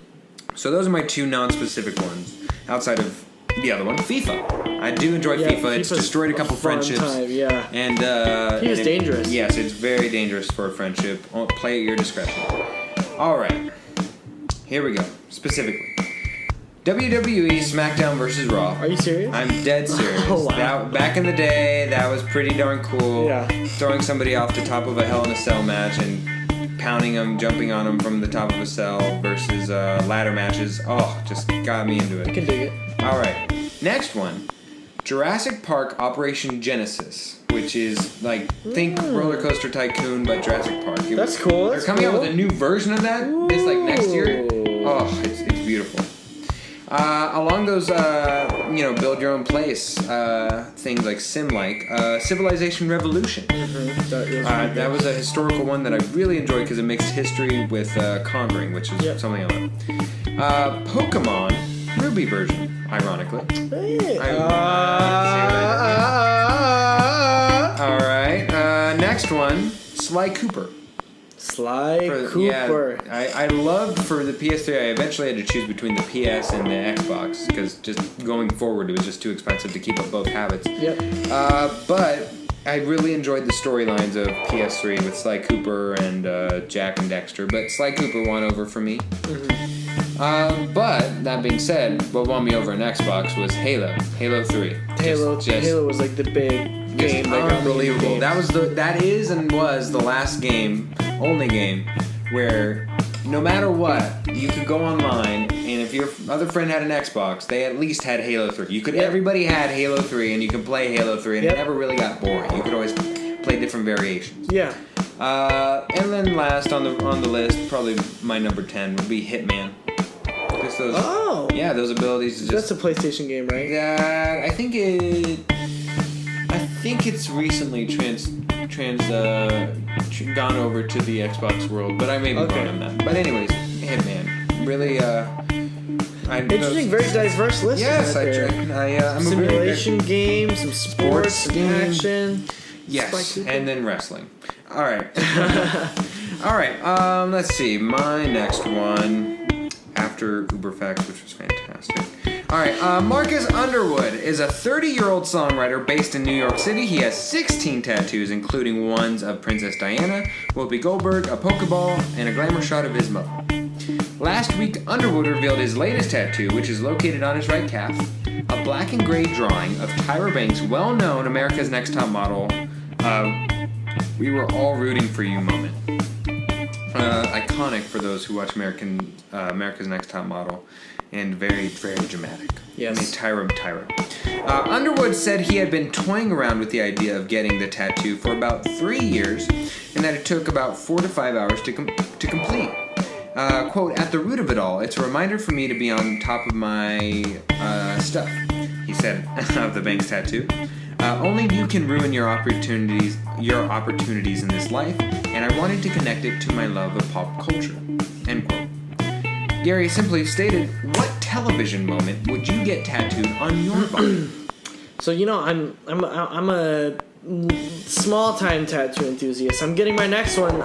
So those are my 2 non-specific ones, outside of the other one, FIFA. I do enjoy FIFA. It's destroyed a couple friendships. Time, yeah. And FIFA's dangerous. Yes, it's very dangerous for a friendship. Play at your discretion. All right, here we go. Specifically, WWE SmackDown vs. Raw. Are you serious? I'm dead serious. Oh, wow. Back in the day, that was pretty darn cool. Yeah. Throwing somebody off the top of a Hell in a Cell match and pounding them, jumping on them from the top of a cell versus ladder matches. Oh, just got me into it. I can dig it. All right, next one, Jurassic Park Operation Genesis, which is like think Roller Coaster Tycoon but Jurassic Park. That's cool. They're coming out with a new version of that. This like next year. Oh, it's beautiful. Along those, build your own place things like Civilization Revolution. Mm-hmm. That was a historical one that I really enjoyed because it mixed history with conquering, which is something I love. Pokemon Ruby version, ironically. Hey. Alright, next one, Sly Cooper. Cooper. Yeah, I loved for the PS3, I eventually had to choose between the PS and the Xbox, because just going forward it was just too expensive to keep up both habits. Yep. But I really enjoyed the storylines of PS3 with Sly Cooper and Jack and Dexter, but Sly Cooper won over for me. Mm-hmm. But that being said, what won me over on Xbox was Halo 3. Halo was like the big game. Unbelievable. That is and was the last game, only game, where no matter what, you could go online, and if your other friend had an Xbox, they at least had Halo 3. Everybody had Halo 3, and you could play Halo 3, and it never really got boring. You could always play different variations. Yeah. And then last on the list, probably my number 10 would be Hitman. Just those, yeah, those abilities to just... That's a PlayStation game, right? Yeah, I think it's recently gone over to the Xbox world, but I may be wrong on that. But anyways, Hitman, really, interesting, very diverse list. Yes, I'm simulation games, some sports action. Yes, and then wrestling. All right, all right. Let's see, my next one after Uber Facts, which was fantastic. All right, Marcus Underwood is a 30-year-old songwriter based in New York City. He has 16 tattoos, including ones of Princess Diana, Whoopi Goldberg, a Pokeball, and a glamour shot of his mother. Last week, Underwood revealed his latest tattoo, which is located on his right calf, a black and gray drawing of Tyra Banks' well-known America's Next Top Model, "We Were All Rooting for You" moment. Iconic for those who watch America's Next Top Model. And very, very dramatic. Yes. I mean, Tyra. Underwood said he had been toying around with the idea of getting the tattoo for about 3 years, and that it took about 4 to 5 hours to complete. Quote, "At the root of it all, it's a reminder for me to be on top of my stuff," he said of the Banks tattoo. "Only you can ruin your opportunities in this life, and I wanted to connect it to my love of pop culture." End quote. Gary simply stated, "What television moment would you get tattooed on your body?" So I'm a small time tattoo enthusiast. I'm getting my next one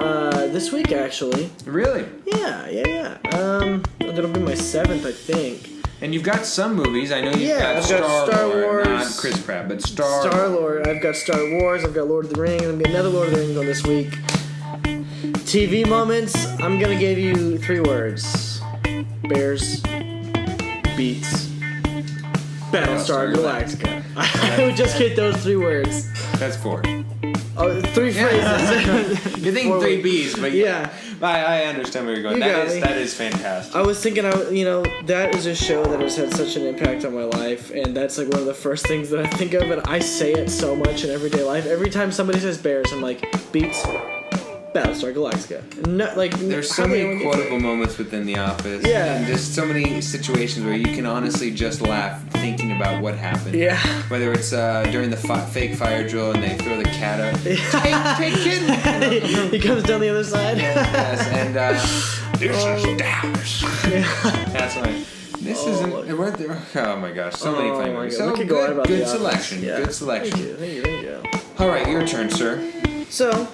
this week, actually. Really? Yeah. That'll be my 7th, I think. And you've got some movies. I know you've got Star Wars, not Chris Pratt, but Star Lord. I've got Star Wars. I've got Lord of the Rings. I'm gonna get another Lord of the Rings on this week. TV moments. I'm gonna give you 3 words. Bears beats Battlestar Galactica. I would just get those 3 words. That's 4. Oh, 3 phrases. You think 3 B's, but yeah. I understand where you're going. That is fantastic. I was thinking, that is a show that has had such an impact on my life, and that's like one of the first things that I think of, and I say it so much in everyday life. Every time somebody says Bears, I'm like, beats Battlestar Galactica. There's so many quotable moments within The Office. Yeah. And just so many situations where you can honestly just laugh thinking about what happened. Yeah. Whether it's during the fake fire drill and they throw the cat out. Take kid. He comes down the other side. Yes. And this is Dallas. Yeah. That's right. This isn't. Oh my gosh. So many funny movies. So good selection. Yeah. Good selection. Thank you. All right, your turn, sir. So,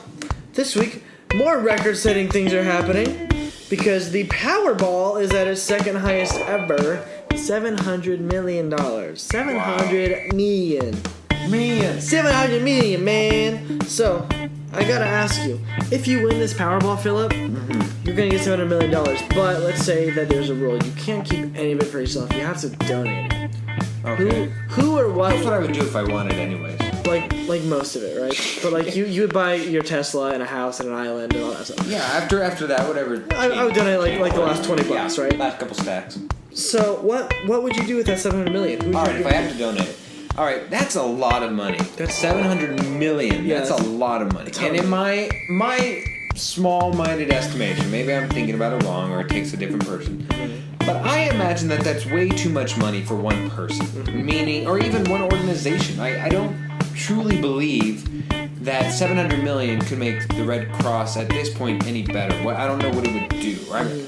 this week, more record-setting things are happening because the Powerball is at its second highest ever, $700 million. 700 million. 700 million, man. So, I gotta ask you, if you win this Powerball, Philip, you're gonna get $700 million. But let's say that there's a rule: you can't keep any of it for yourself. You have to donate it. Okay. Who or what? That's what I would do if I won it, anyways. Like most of it, right? But you would buy your Tesla and a house and an island and all that stuff. Yeah, after that, whatever. I would donate like the last $20, right? Last couple stacks. So what would you do with that $700 million? All right, if I have to donate it. All right, that's a lot of money. That's $700 million. Yeah, that's a lot of money. And in my small-minded estimation, maybe I'm thinking about it wrong, or it takes a different person. But I imagine that that's way too much money for one person, meaning, or even one organization. I don't truly believe that $700 million could make the Red Cross at this point any better. I don't know what it would do, right?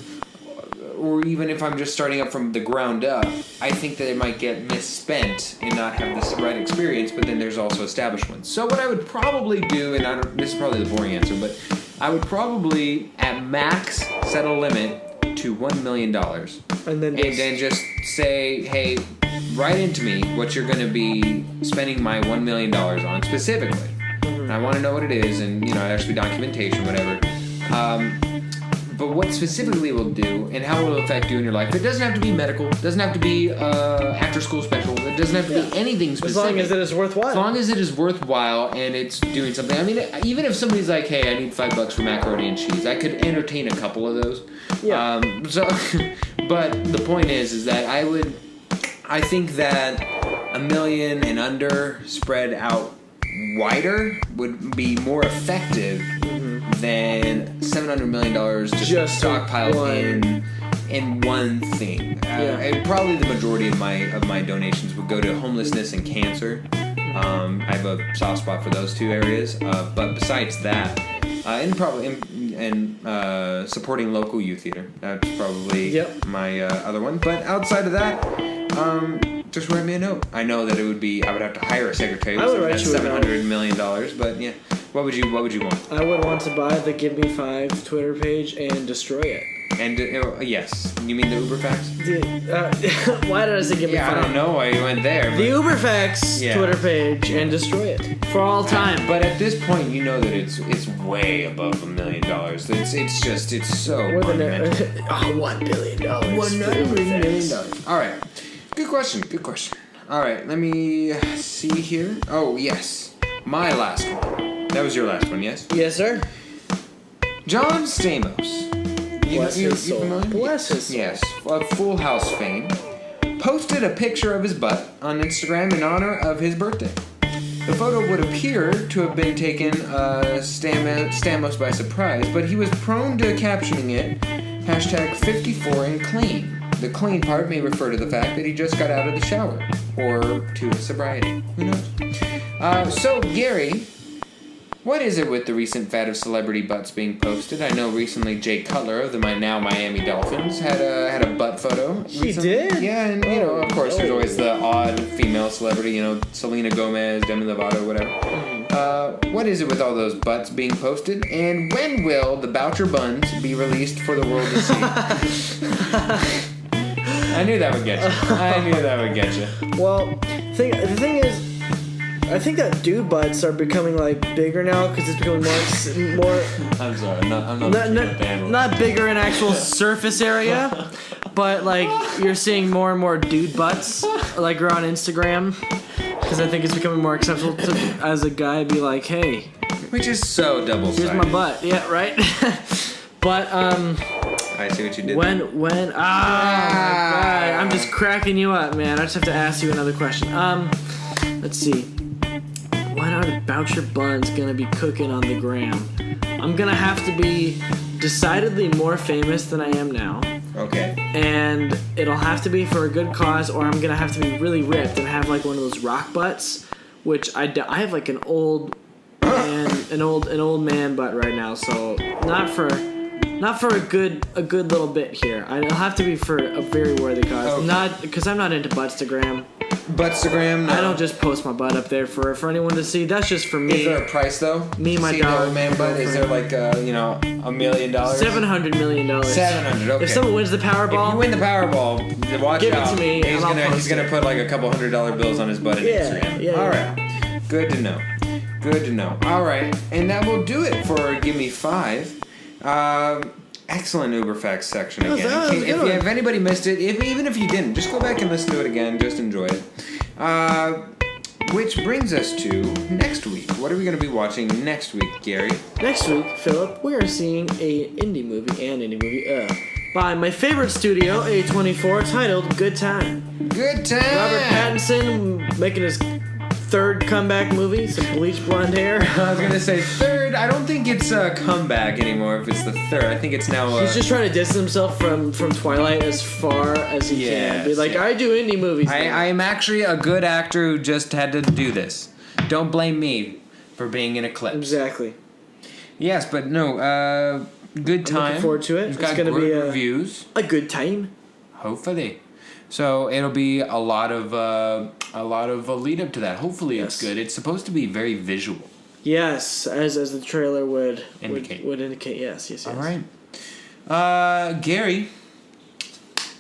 Or even if I'm just starting up from the ground up, I think that it might get misspent and not have this right experience, but then there's also established ones. So what I would probably do, and this is probably the boring answer, but I would probably, at max, set a limit to $1 million. And then just say, hey, write into me what you're going to be spending my $1 million on specifically. I want to know what it is, and there should be documentation, whatever. But what specifically it will do and how it will affect you in your life. It doesn't have to be medical. It doesn't have to be after school special. It doesn't have to be anything specific. As long as it is worthwhile. As long as it is worthwhile and it's doing something. I mean, even if somebody's like, hey, I need $5 for macaroni and cheese, I could entertain a couple of those. Yeah. But the point is that I think that $1 million and under spread out wider would be more effective than $700 million just stockpiled in one thing. And probably the majority of my donations would go to homelessness and cancer. I have a soft spot for those two areas. But besides that, and supporting local youth theater. That's probably my other one. But outside of that, just write me a note. I know that I would have to hire a secretary. I would write you $700 million. But yeah, what would you want? I would want to buy the Give Me 5 Twitter page and destroy it. And yes, you mean the Uberfax? Why did I say Give Me 5? I don't know why you went there. The Uberfax Twitter page and destroy it for all time. But at this point, you know that it's way above $1 million. It's so monumental. $1 billion. $100 million. All right, good question. All right, let me see here. Oh yes, my last one. That was your last one, yes? Yes, sir. John Stamos. Bless his soul. Bless his soul. Yes, of Full House fame, posted a picture of his butt on Instagram in honor of his birthday. The photo would appear to have been taken Stamos by surprise, but he was prone to captioning it #54 and clean. The clean part may refer to the fact that he just got out of the shower, or to his sobriety. Who knows? So, Gary, what is it with the recent fad of celebrity butts being posted? I know recently Jay Cutler of the now Miami Dolphins had a butt photo. He did? Yeah, and of course there's always the odd female celebrity, Selena Gomez, Demi Lovato, whatever. What is it with all those butts being posted? And when will the Boucher buns be released for the world to see? I knew that would get you. Well, the thing is, I think that dude butts are becoming bigger now because it's becoming more. I'm sorry, I'm not bigger in actual surface area, but you're seeing more and more dude butts you're on Instagram because I think it's becoming more acceptable to, as a guy, be like, hey, which is so double-sided. Here's my butt, yeah, right. But I see what you did. When my God, I'm just cracking you up, man. I just have to ask you another question. Let's see. When are the Boucher buns gonna be cooking on the gram? I'm gonna have to be decidedly more famous than I am now. Okay. And it'll have to be for a good cause, or I'm gonna have to be really ripped and have one of those rock butts, which I have an old man butt right now. So not for a good little bit here. It'll have to be for a very worthy cause. Okay. Not because I'm not into Buttstagram. Buttstagram? No. I don't just post my butt up there for anyone to see. That's just for me. Is there a price though? Me, my dog. Man butt? Is there $1 million? $700 million. $700. Okay. If someone wins the Powerball, if you win the Powerball, watch give out. Give it to me. He's gonna put a couple $100 bills on his butt in Instagram. Yeah. All right. Good to know. All right, and that will do it for Give Me 5. Excellent Uberfax section again. If anybody missed it, even if you didn't, just go back and listen to it again. Just enjoy it. Which brings us to next week. What are we going to be watching next week, Gary? Next week, Philip, we are seeing an indie movie by my favorite studio, A24, titled Good Time. Good Time! Robert Pattinson making his third comeback movie, some bleach blonde hair. I was gonna say third. I don't think it's a comeback anymore. If it's the third, I think it's now. He's just trying to distance himself from Twilight as far as he can. Be like, I do indie movies. I am actually a good actor who just had to do this. Don't blame me for being in a clip. Exactly. Yes, but no. Good time. I'm looking forward to it. It's gonna be reviews. A good time. Hopefully. So it'll be a lot of a lead up to that. Hopefully it's good. It's supposed to be very visual. Yes, as the trailer would indicate. Yes. All right. Gary,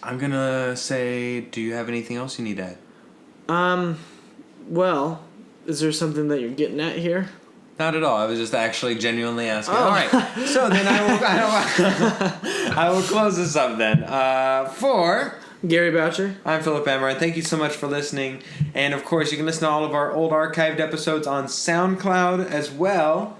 I'm gonna say, do you have anything else you need to add? Well, is there something that you're getting at here? Not at all. I was just actually genuinely asking. All right. So then I will close this up then. For Gary Boucher. I'm Philip Emmer. Thank you so much for listening. And of course, you can listen to all of our old archived episodes on SoundCloud as well.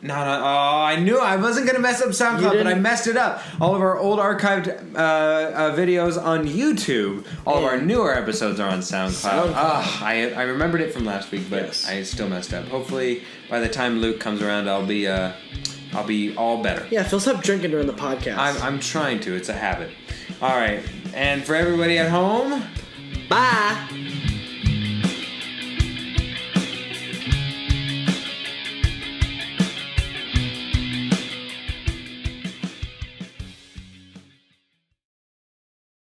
I knew I wasn't going to mess up SoundCloud, but I messed it up. All of our old archived videos on YouTube. All of our newer episodes are on SoundCloud. I remembered it from last week, but I still messed up. Hopefully, by the time Luke comes around, I'll be all better. Yeah, Phil, stop drinking during the podcast. I'm trying to. It's a habit. All right. And for everybody at home, bye.